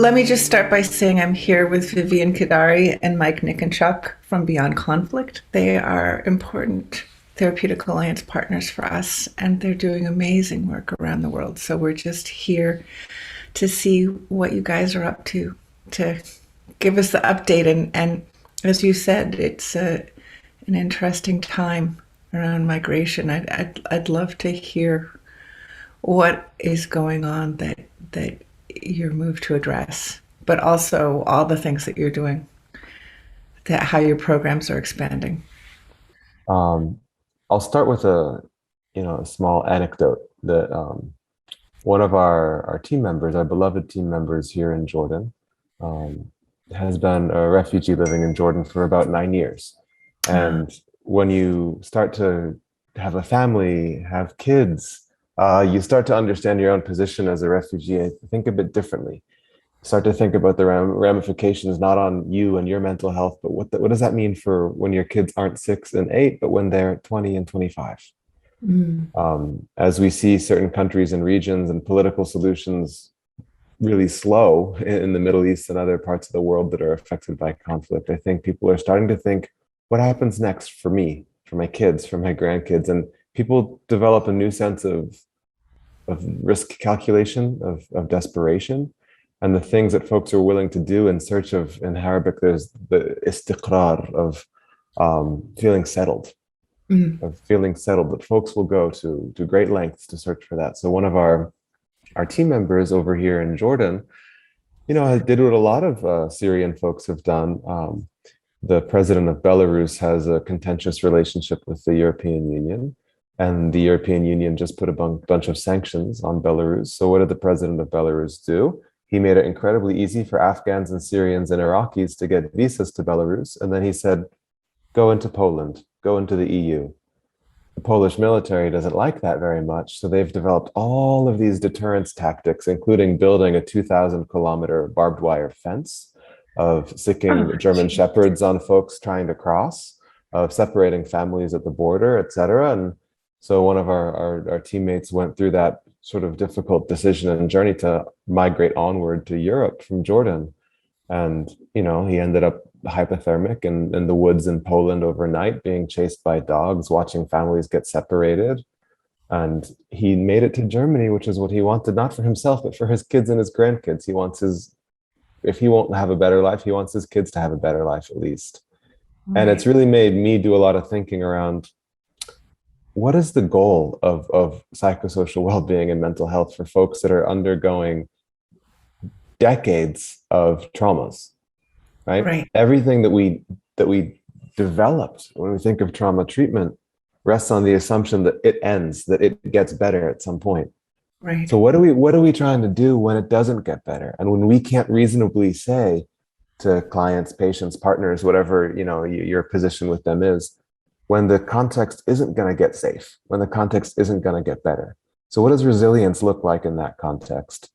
let me just start by saying I'm here with Vivian Kadari and Mike Niconchuk from Beyond Conflict. They are important therapeutic alliance partners for us, and they're doing amazing work around the world. So we're just here to see what you guys are up to give us the update. And as you said, it's an interesting time around migration. I'd love to hear what is going on that you're moved to address, but also all the things that you're doing, that how your programs are expanding. Um, I'll start with a small anecdote that one of our team members, our beloved team members here in Jordan, um, has been a refugee living in Jordan for about 9 years. Uh, And when you start to have a family, have kids, you start to understand your own position as a refugee, I think, a bit differently. Start to think about the ramifications, not on you and your mental health, but what does that mean for when your kids aren't 6 and 8, but when they're 20 and 25? mm, As we see certain countries and regions and political solutions really slow in the Middle East and other parts of the world that are affected by conflict, I think people are starting to think, what happens next for me, for my kids, for my grandkids? And people develop a new sense of risk calculation, of desperation, and the things that folks are willing to do in search of, in Arabic, there's the istiqrar of feeling settled, mm, that folks will go to great lengths to search for that. So one of our team members over here in Jordan, did what a lot of Syrian folks have done. The president of Belarus has a contentious relationship with the European Union, and the European Union just put a bunch of sanctions on Belarus. So what did the president of Belarus do? He made it incredibly easy for Afghans and Syrians and Iraqis to get visas to Belarus. And then he said, go into Poland, go into the EU. The Polish military doesn't like that very much. So they've developed all of these deterrence tactics, including building a 2,000-kilometer barbed wire fence, of oh, sicking German gee. shepherds on folks trying to cross, of separating families at the border, et cetera. And so one of our teammates went through that sort of difficult decision and journey to migrate onward to Europe from Jordan. And, he ended up hypothermic in the woods in Poland overnight, being chased by dogs, watching families get separated. And he made it to Germany, which is what he wanted, not for himself, but for his kids and his grandkids. If he won't have a better life, he wants his kids to have a better life at least. And it's Right. really made me do a lot of thinking around what is the goal of psychosocial well-being and mental health for folks that are undergoing decades of traumas, right? Right. Everything that we developed when we think of trauma treatment rests on the assumption that it ends, that it gets better at some point. Right. So what are we trying to do when it doesn't get better? And when we can't reasonably say to clients, patients, partners, whatever, your position with them is, when the context isn't going to get safe, when the context isn't going to get better. So what does resilience look like in that context?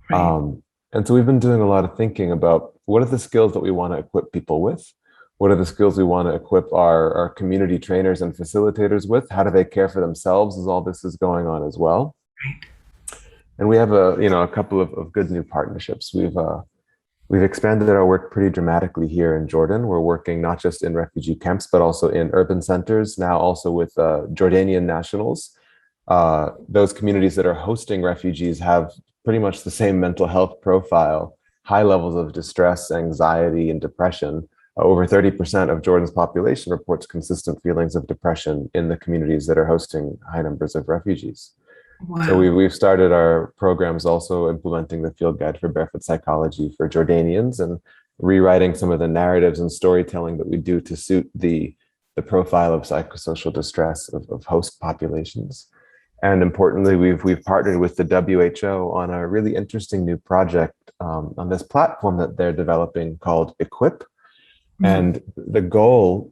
Right. Um, and so we've been doing a lot of thinking about what are the skills that we want to equip people with? What are the skills we want to equip our community trainers and facilitators with? How do they care for themselves as all this is going on as well? Right. And we have a couple of good new partnerships. We've expanded our work pretty dramatically here in Jordan. We're working not just in refugee camps, but also in urban centers, now also with Jordanian nationals. Those communities that are hosting refugees have pretty much the same mental health profile, high levels of distress, anxiety, and depression. Over 30% of Jordan's population reports consistent feelings of depression in the communities that are hosting high numbers of refugees. So Wow. we've started our programs also implementing the field guide for barefoot psychology for Jordanians and rewriting some of the narratives and storytelling that we do to suit the profile of psychosocial distress of host populations. And importantly, we've partnered with the WHO on a really interesting new project on this platform that they're developing called Equip. Mm, And the goal,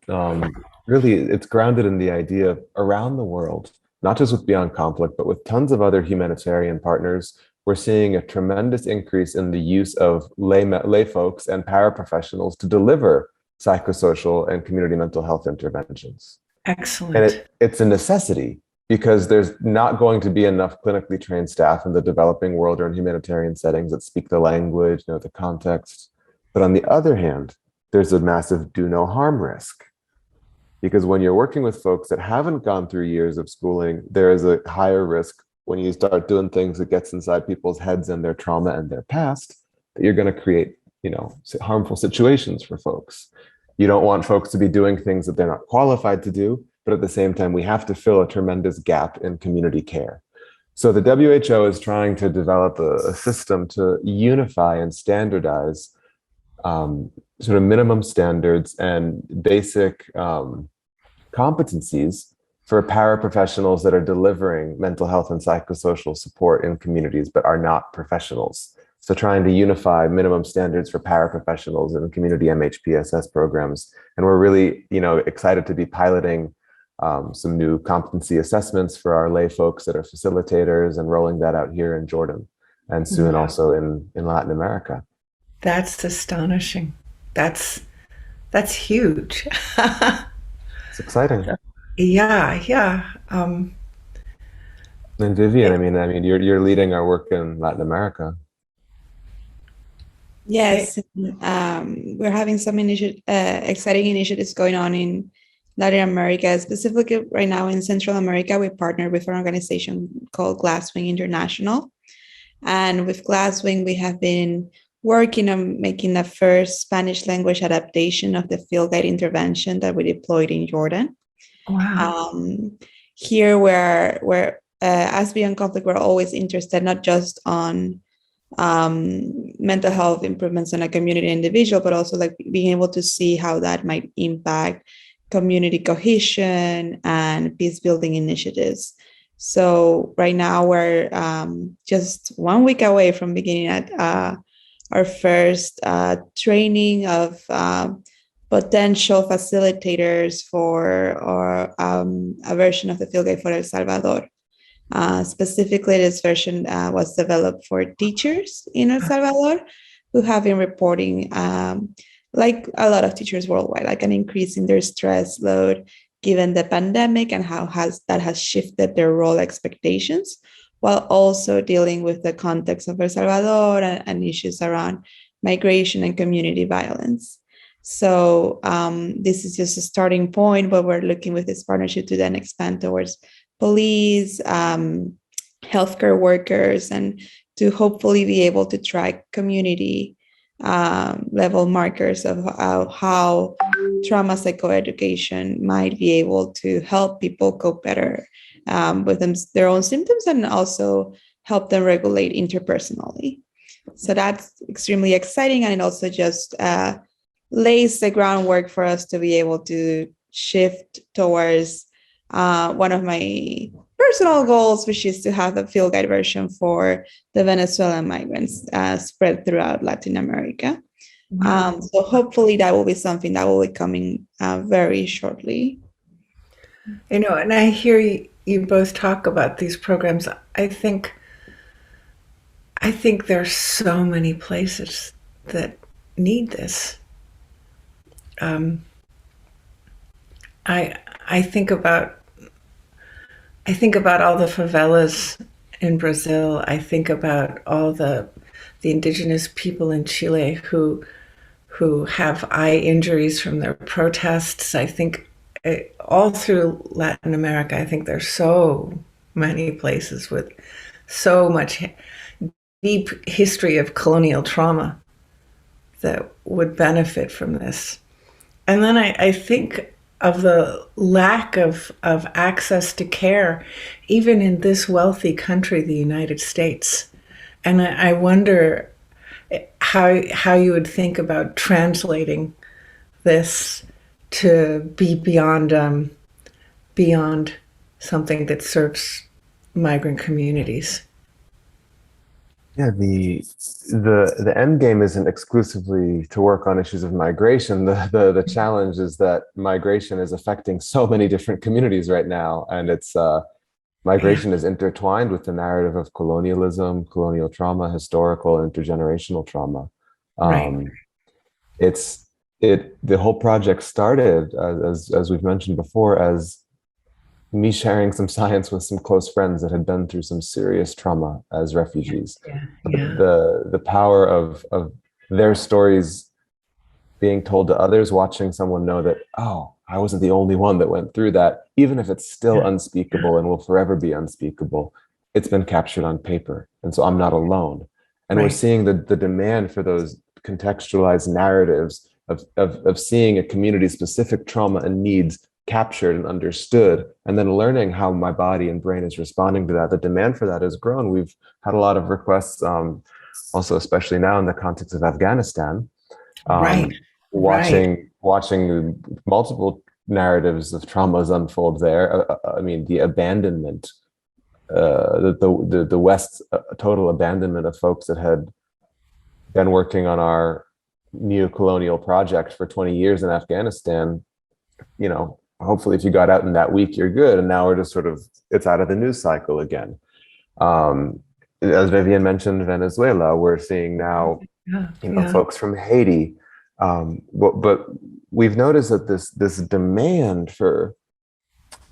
really, it's grounded in the idea of around the world, not just with Beyond Conflict, but with tons of other humanitarian partners, we're seeing a tremendous increase in the use of lay folks and paraprofessionals to deliver psychosocial and community mental health interventions. And excellent. it's a necessity because there's not going to be enough clinically trained staff in the developing world or in humanitarian settings that speak the language, know the context. But on the other hand, there's a massive do no harm risk. Because when you're working with folks that haven't gone through years of schooling, there is a higher risk when you start doing things that gets inside people's heads and their trauma and their past, that you're going to create, harmful situations for folks. You don't want folks to be doing things that they're not qualified to do, but at the same time, we have to fill a tremendous gap in community care. So the WHO is trying to develop a system to unify and standardize sort of minimum standards and basic competencies for paraprofessionals that are delivering mental health and psychosocial support in communities but are not professionals. So trying to unify minimum standards for paraprofessionals in community MHPSS programs. And we're really, excited to be piloting some new competency assessments for our lay folks that are facilitators and rolling that out here in Jordan and soon also in Latin America. That's astonishing. That's huge. It's exciting. Yeah. And Vivian, you're leading our work in Latin America. Yes, we're having some exciting initiatives going on in Latin America, specifically right now in Central America. We partnered with an organization called Glasswing International. And with Glasswing, we have been working on making the first Spanish language adaptation of the field guide intervention that we deployed in Jordan. Wow. Here, we're as Beyond Conflict, we're always interested not just on mental health improvements in a community individual, but also like being able to see how that might impact community cohesion and peace building initiatives. So right now we're just 1 week away from beginning at our first training of potential facilitators for a version of the field guide for El Salvador. Specifically, this version was developed for teachers in El Salvador who have been reporting, like a lot of teachers worldwide, like an increase in their stress load given the pandemic and how that has shifted their role expectations, while also dealing with the context of El Salvador and issues around migration and community violence. So this is just a starting point, but we're looking with this partnership to then expand towards police, healthcare workers, and to hopefully be able to track community level markers of how trauma psychoeducation might be able to help people cope better with their own symptoms and also help them regulate interpersonally. So that's extremely exciting, and it also just lays the groundwork for us to be able to shift towards one of my personal goals, which is to have a field guide version for the Venezuelan migrants spread throughout Latin America. Wow. So hopefully that will be something that will be coming very shortly. And I hear you both talk about these programs. I think there's so many places that need this. I think about all the favelas in Brazil. I think about all the indigenous people in Chile who have eye injuries from their protests. I think all through Latin America, I think there's so many places with so much deep history of colonial trauma that would benefit from this. And then I think of the lack of access to care, even in this wealthy country, the United States. And I wonder how you would think about translating this to be beyond something that serves migrant communities. Yeah, the end game isn't exclusively to work on issues of migration. The challenge is that migration is affecting so many different communities right now, and it's migration is intertwined with the narrative of colonialism, colonial trauma, historical, intergenerational trauma. Right. The whole project started as we've mentioned before as me sharing some science with some close friends that had been through some serious trauma as Yeah, refugees. yeah, But yeah. the power of their stories being told to others, watching someone know that, oh, I wasn't the only one that went through that, even if it's still Yeah, unspeakable and will forever be unspeakable, it's been captured on paper. And so I'm not alone. And we're right. seeing the demand for those contextualized narratives of seeing a community specific trauma and needs captured and understood, and then learning how my body and brain is responding to that. The demand for that has grown. We've had a lot of requests, also, especially now in the context of Afghanistan, Right, um, right. watching multiple narratives of traumas unfold there. I mean, the abandonment, the West's total abandonment of folks that had been working on our neo-colonial project for 20 years in Afghanistan. You know, hopefully, if you got out in that week, you're good. And now we're just sort of, it's out of the news cycle again. Um, as Vivian mentioned, Venezuela, we're seeing now, Yeah, you know, yeah. folks from Haiti. But we've noticed that this demand for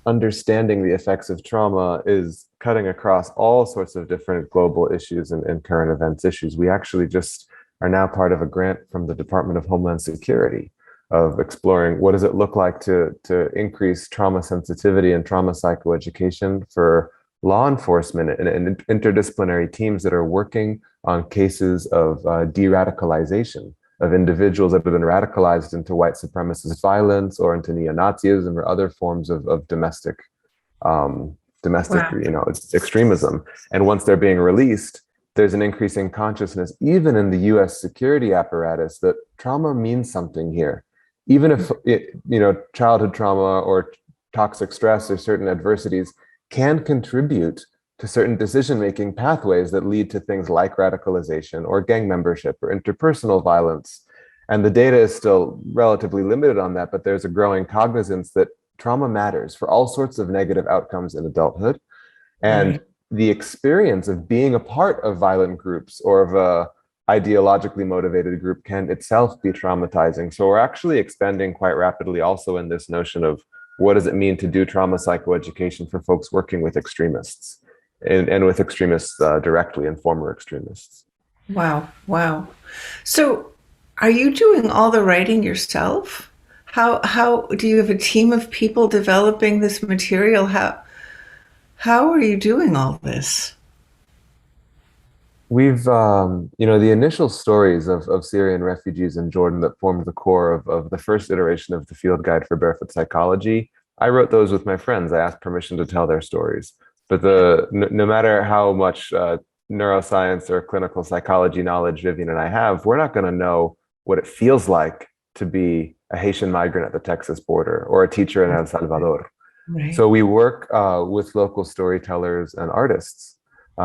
understanding the effects of trauma is cutting across all sorts of different global issues and current events issues. We actually just are now part of a grant from the Department of Homeland Security of exploring what does it look like to increase trauma sensitivity and trauma psychoeducation for law enforcement and interdisciplinary teams that are working on cases of de-radicalization of individuals that have been radicalized into white supremacist violence or into neo-Nazism or other forms of um, domestic, Wow. extremism. And once they're being released, there's an increasing consciousness, even in the U.S. security apparatus, that trauma means something here. Even if childhood trauma or toxic stress or certain adversities can contribute to certain decision-making pathways that lead to things like radicalization or gang membership or interpersonal violence. And the data is still relatively limited on that, but there's a growing cognizance that trauma matters for all sorts of negative outcomes in adulthood. And Right. the experience of being a part of violent groups or of a ideologically motivated group can itself be traumatizing. So we're actually expanding quite rapidly also in this notion of what does it mean to do trauma psychoeducation for folks working with extremists and with extremists directly and former extremists. Wow. Wow. So, are you doing all the writing yourself? How do you have a team of people developing this material? How are you doing all this? We've, the initial stories of Syrian refugees in Jordan that formed the core of the first iteration of the Field Guide for Barefoot Psychology. I wrote those with my friends. I asked permission to tell their stories. But no matter how much neuroscience or clinical psychology knowledge Vivian and I have, we're not going to know what it feels like to be a Haitian migrant at the Texas border or a teacher in El Salvador. Right. So we work with local storytellers and artists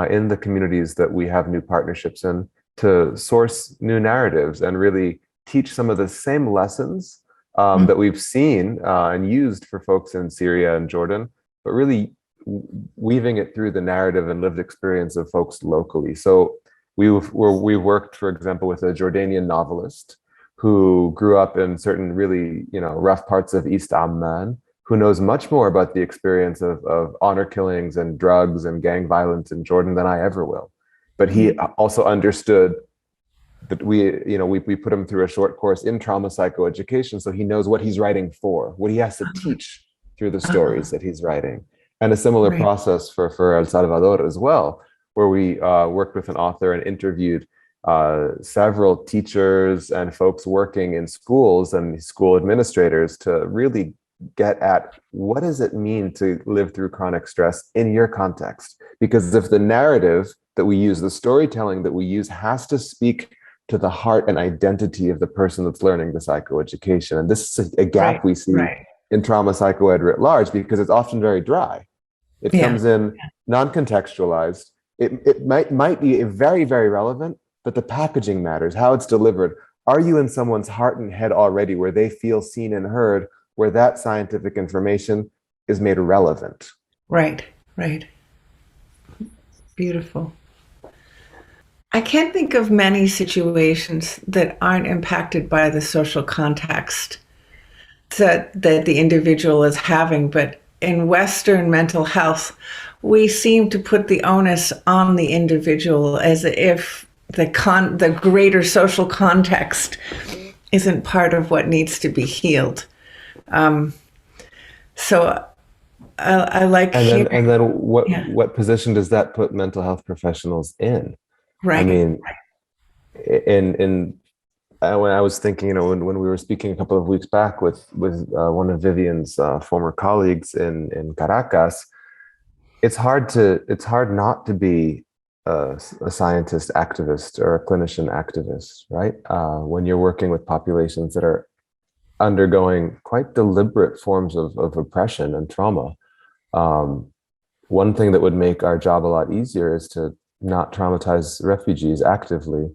in the communities that we have new partnerships in to source new narratives and really teach some of the same lessons Mm. that we've seen and used for folks in Syria and Jordan, but really weaving it through the narrative and lived experience of folks locally. So we've worked, for example, with a Jordanian novelist who grew up in certain really rough parts of East Amman, who knows much more about the experience of honor killings and drugs and gang violence in Jordan than I ever will. But he Mm. also understood that we put him through a short course in trauma psychoeducation, so he knows what he's writing for, what he has to teach through the Uh-huh. stories that he's writing. And a similar Right. process for El Salvador as well, where we worked with an author and interviewed several teachers and folks working in schools and school administrators to really get at what does it mean to live through chronic stress in your context. Because if the narrative that we use, the storytelling that we use, has to speak to the heart and identity of the person that's learning the psychoeducation. And this is a Right. gap we see Right. in trauma psychoed writ large because it's often very dry. It Yeah. comes in non-contextualized. It might be very, very relevant, but the packaging matters, how it's delivered. Are you in someone's heart and head already where they feel seen and heard, where that scientific information is made relevant? Right. Right. Beautiful. I can't think of many situations that aren't impacted by the social context that the individual is having, but in Western mental health, we seem to put the onus on the individual as if the greater social context isn't part of what needs to be healed. So I like And hearing. then Yeah, what position does that put mental health professionals in? I right. mean, in when I was thinking, when we were speaking a couple of weeks back with one of Vivian's former colleagues in Caracas, it's hard not to be a scientist activist or a clinician activist, right? When you're working with populations that are undergoing quite deliberate forms of oppression and trauma. Um, One thing that would make our job a lot easier is to not traumatize refugees actively,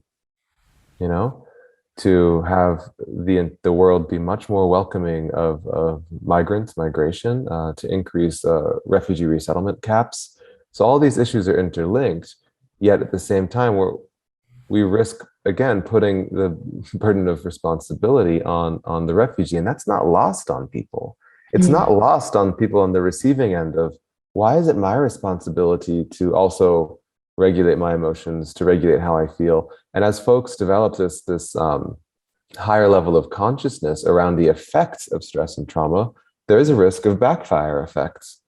you know, to have the world be much more welcoming of migrants, migration, to increase refugee resettlement caps. So all these issues are interlinked, yet at the same time, we risk again putting the burden of responsibility on the refugee, and that's not lost on people. It's Mm. not lost on people on the receiving end of, why is it my responsibility to also regulate my emotions, to regulate how I feel? And as folks develop this higher level of consciousness around the effects of stress and trauma, there is a risk of backfire effects,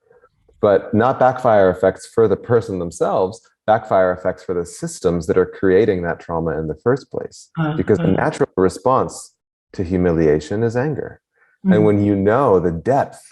but not backfire effects for the person themselves, backfire effects for the systems that are creating that trauma in the first place. Because the Uh, natural response to humiliation is anger. And mm. when you know the depth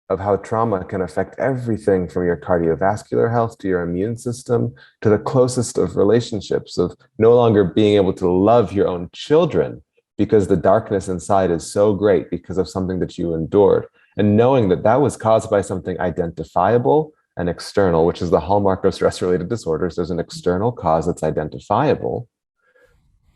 of how trauma can affect everything from your cardiovascular health to your immune system to the closest of relationships, of no longer being able to love your own children because the darkness inside is so great because of something that you endured, and knowing that that was caused by something identifiable and external, which is the hallmark of stress related disorders. There's an external cause that's identifiable.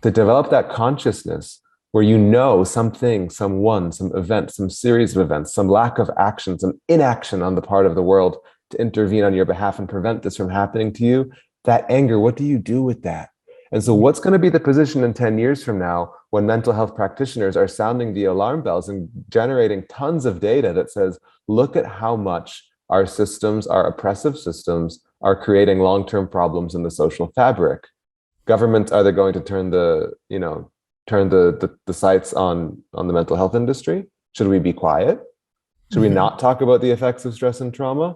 To develop that consciousness where you know something, someone, some event, some series of events, some lack of action, some inaction on the part of the world to intervene on your behalf and prevent this from happening to you, that anger, what do you do with that? And so what's going to be the position in 10 years from now when mental health practitioners are sounding the alarm bells and generating tons of data that says, look at how much our systems, our oppressive systems, are creating long-term problems in the social fabric? Governments, are they going to turn the sights on the mental health industry? Should we be quiet? Should we not talk about the effects of stress and trauma?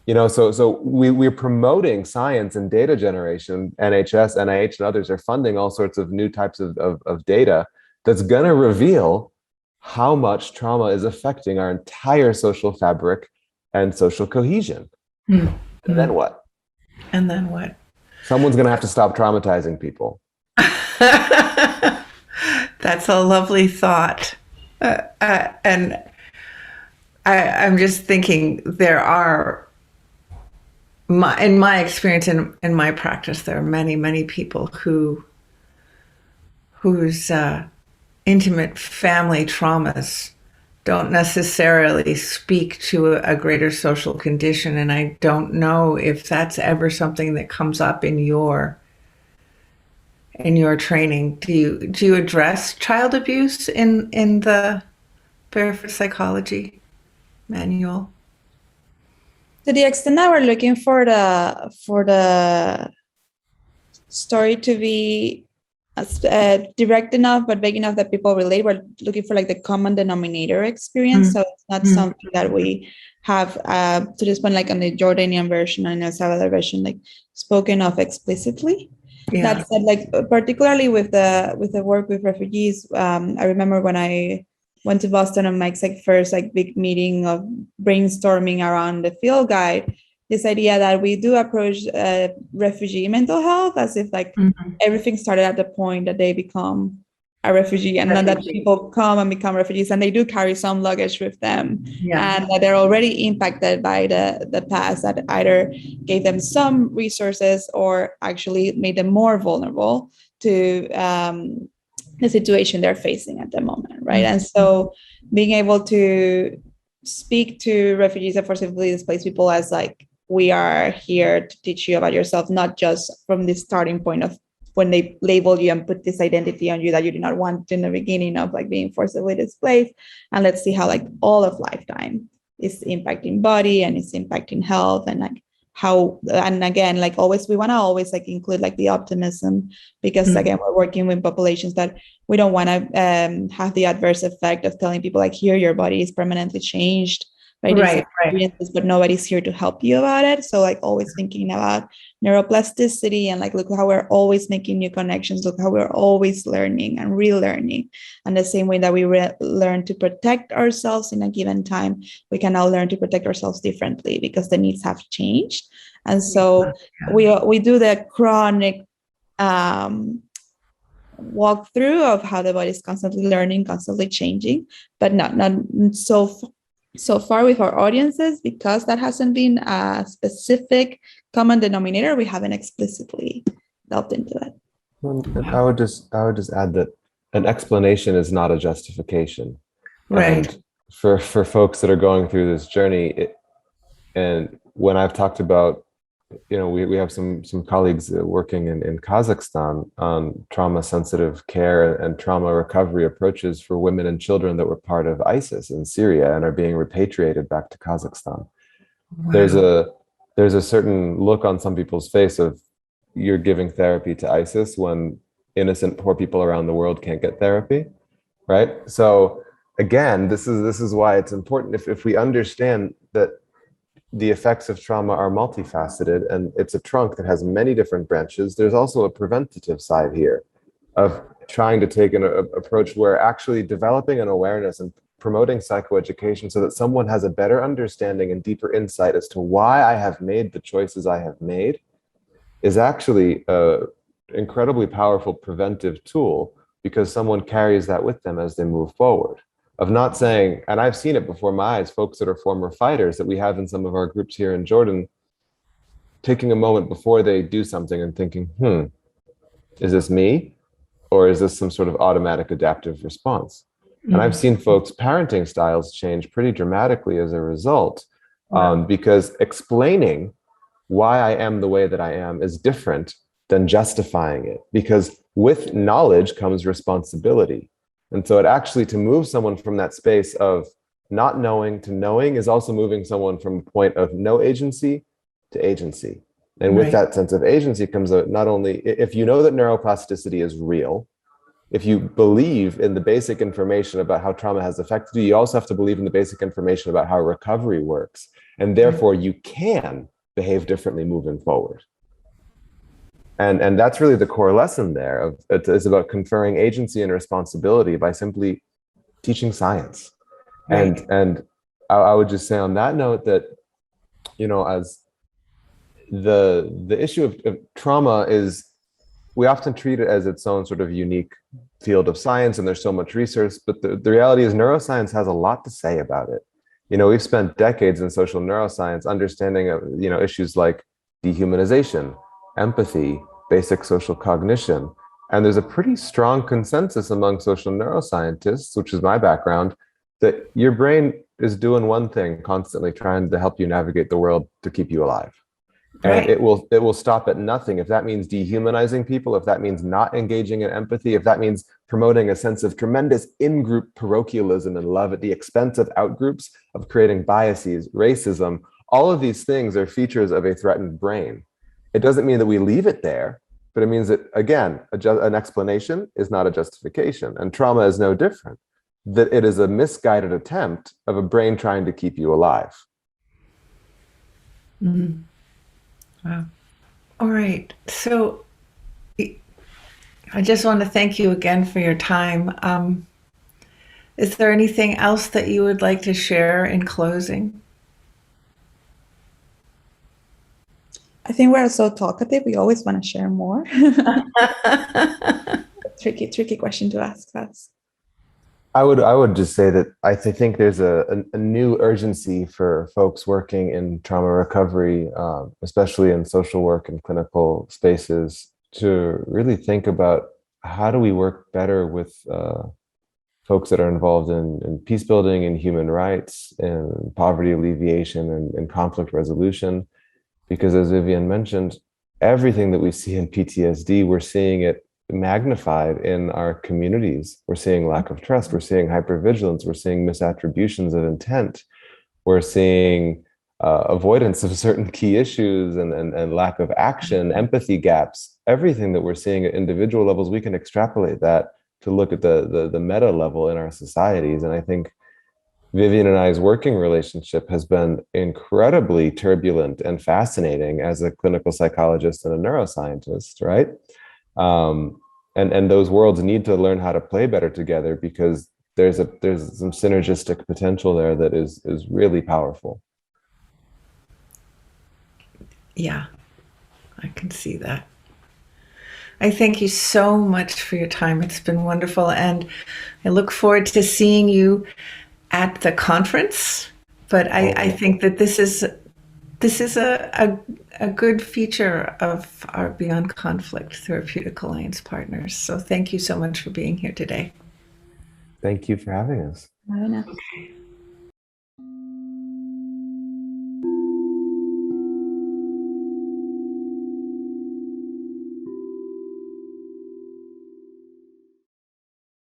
So we're promoting science and data generation. NHS, NIH, and others are funding all sorts of new types of data that's going to reveal how much trauma is affecting our entire social fabric and social cohesion. Mm. And then what? And then what? Someone's going to have to stop traumatizing people. That's a lovely thought. And I'm just thinking there are, in my experience, in my practice, there are many, many people whose intimate family traumas don't necessarily speak to a greater social condition. And I don't know if that's ever something that comes up in your training. Do you address child abuse in the Barefoot Psychology manual? To the extent that we're looking for the story to be direct enough but big enough that people relate, we're looking for like the common denominator experience. So it's not something that we have to this point, like on the Jordanian version and El Salvador version, like spoken of explicitly. Yeah. That said, like particularly with the work with refugees, I remember when I went to Boston on Mike's like first like big meeting of brainstorming around the field guide, this idea that we do approach refugee mental health as if like everything started at the point that they become a refugee, and then that people come and become refugees and they do carry some luggage with them, and that they're already impacted by the past that either gave them some resources or actually made them more vulnerable to the situation they're facing at the moment, right? And so being able to speak to refugees and forcibly displaced people as like, we are here to teach you about yourself, not just from the starting point of when they label you and put this identity on you that you did not want in the beginning of like being forcibly displaced. And let's see how like all of lifetime is impacting body and it's impacting health, and like how, and again, like always, we want to always like include like the optimism, because again, we're working with populations that we don't want to have the adverse effect of telling people like, here, your body is permanently changed by these experiences, but nobody's here to help you about it. So like always thinking about neuroplasticity, and like, look how we're always making new connections, look how we're always learning and relearning. And the same way that we learn to protect ourselves in a given time, we can now learn to protect ourselves differently because the needs have changed. And so we do the chronic walkthrough of how the body is constantly learning, constantly changing, but not so far with our audiences, because that hasn't been a specific common denominator. We haven't explicitly delved into that. I would just add that an explanation is not a justification. Right. And for folks that are going through this journey, and when I've talked about, we have some colleagues working in Kazakhstan on trauma sensitive care and trauma recovery approaches for women and children that were part of ISIS in Syria and are being repatriated back to Kazakhstan. Wow. There's a certain look on some people's face of, you're giving therapy to ISIS when innocent poor people around the world can't get therapy, right? So again, this is why it's important, if we understand that the effects of trauma are multifaceted and it's a trunk that has many different branches, there's also a preventative side here of trying to take an approach where actually developing an awareness and promoting psychoeducation so that someone has a better understanding and deeper insight as to why I have made the choices I have made is actually an incredibly powerful preventive tool, because someone carries that with them as they move forward. Of not saying, and I've seen it before my eyes, folks that are former fighters that we have in some of our groups here in Jordan, taking a moment before they do something and thinking, is this me? Or is this some sort of automatic adaptive response? And I've seen folks' parenting styles change pretty dramatically as a result, because explaining why I am the way that I am is different than justifying it, because with knowledge comes responsibility. And so it actually, to move someone from that space of not knowing to knowing is also moving someone from a point of no agency to agency. And with that sense of agency comes not only, if you know that neuroplasticity is real, if you believe in the basic information about how trauma has affected you, you also have to believe in the basic information about how recovery works. And therefore you can behave differently moving forward. And that's really the core lesson there. It's about conferring agency and responsibility by simply teaching science. And I would just say on that note that, as the issue of trauma is, we often treat it as its own sort of unique field of science, and there's so much research, but the reality is neuroscience has a lot to say about it. We've spent decades in social neuroscience understanding, issues like dehumanization, empathy, basic social cognition. And there's a pretty strong consensus among social neuroscientists, which is my background, that your brain is doing one thing constantly, trying to help you navigate the world to keep you alive. And it will stop at nothing. If that means dehumanizing people, if that means not engaging in empathy, if that means promoting a sense of tremendous in-group parochialism and love at the expense of out-groups, of creating biases, racism, all of these things are features of a threatened brain. It doesn't mean that we leave it there, but it means that, again, an explanation is not a justification. And trauma is no different, that it is a misguided attempt of a brain trying to keep you alive. Mm-hmm. Wow. All right. So I just want to thank you again for your time. Is there anything else that you would like to share in closing? I think we're so talkative. We always want to share more. Tricky question to ask us. I would just say that I think there's a new urgency for folks working in trauma recovery, especially in social work and clinical spaces, to really think about how do we work better with folks that are involved in peace building and human rights and poverty alleviation and conflict resolution. Because as Vivian mentioned, everything that we see in PTSD, we're seeing it magnified in our communities. We're seeing lack of trust, we're seeing hypervigilance, we're seeing misattributions of intent. we're seeing avoidance of certain key issues and lack of action, empathy gaps, everything that we're seeing at individual levels, we can extrapolate that to look at the meta level in our societies. And I think Vivian and I's working relationship has been incredibly turbulent and fascinating as a clinical psychologist and a neuroscientist, right? Um, and those worlds need to learn how to play better together, because there's some synergistic potential there that is really powerful. Yeah, I can see that. I thank you so much for your time. It's been wonderful. And I look forward to seeing you at the conference. But I Oh, think that this is a good feature of our Beyond Conflict Therapeutic Alliance partners. So thank you so much for being here today. thank you for having us. Marina.